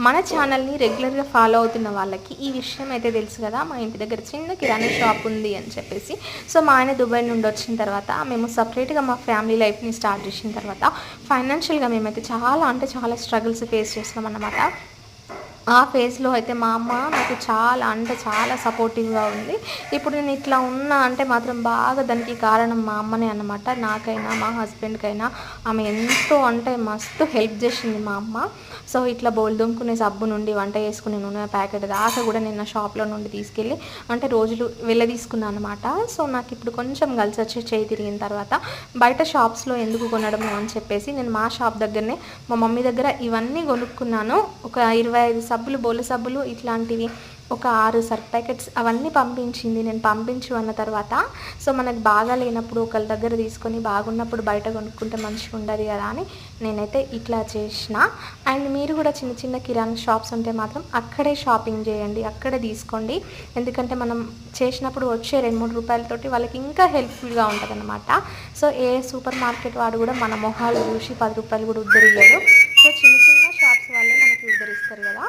మన ఛానల్ని రెగ్యులర్గా ఫాలో అవుతున్న వాళ్ళకి ఈ విషయం అయితే తెలుసు కదా, మా ఇంటి దగ్గర చిన్న కిరాణా షాప్ ఉంది అని చెప్పేసి. సో మా ఆయన దుబాయ్ నుండి వచ్చిన తర్వాత మేము సపరేట్గా మా ఫ్యామిలీ లైఫ్ని స్టార్ట్ చేసిన తర్వాత ఫైనాన్షియల్గా మేమైతే చాలా స్ట్రగుల్స్ ఫేస్ చేస్తున్నాం అన్నమాట. ఆ ఫేజ్లో అయితే మా అమ్మ నాకు చాలా సపోర్టివ్గా ఉంది. ఇప్పుడు నేను ఇట్లా ఉన్నా అంటే మాత్రం బాగా దానికి కారణం మా అమ్మనే అన్నమాట. నాకైనా మా హస్బెండ్కైనా ఆమె ఎంతో అంటే మస్తు హెల్ప్ చేసింది మా అమ్మ. సో ఇట్లా బోల్ దుమ్ముకునే సబ్బు నుండి వంట చేసుకునే నూనె ప్యాకెట్ దాకా కూడా నేను నా షాప్లో నుండి తీసుకెళ్ళి అంటే రోజులు తీసుకున్నాను అనమాట. సో నాకు ఇప్పుడు కొంచెం కలిసి వచ్చి చేయి తిరిగిన తర్వాత బయట షాప్స్లో ఎందుకు కొనడము అని చెప్పేసి నేను మా షాప్ దగ్గరనే మా మమ్మీ దగ్గర ఇవన్నీ కొనుక్కున్నాను. ఒక 25 సబ్బులు, బోలు సబ్బులు ఇట్లాంటివి ఒక 6 సర్ఫ్ ప్యాకెట్స్ అవన్నీ పంపించింది. నేను పంపించు అన్న తర్వాత సో మనకు బాగా లేనప్పుడు ఒకళ్ళ దగ్గర తీసుకొని బాగున్నప్పుడు బయట కొనుక్కుంటే మంచిగా ఉండదు కదా అని నేనైతే ఇట్లా చేసిన. అండ్ మీరు కూడా చిన్న కిరాణా షాప్స్ ఉంటే మాత్రం అక్కడే షాపింగ్ చేయండి, అక్కడే తీసుకోండి. ఎందుకంటే మనం చేసినప్పుడు వచ్చే 2-3 రూపాయలతోటి వాళ్ళకి ఇంకా హెల్ప్ఫుల్గా ఉంటుంది అనమాట. సో ఏ సూపర్ మార్కెట్ వాడు కూడా మన మొహాలు చూసి 10 రూపాయలు కూడా ఉద్ధరియ్యడు. సో చిన్న షాప్స్ వాళ్ళే మనకి ఉద్ధరిస్తారు కదా.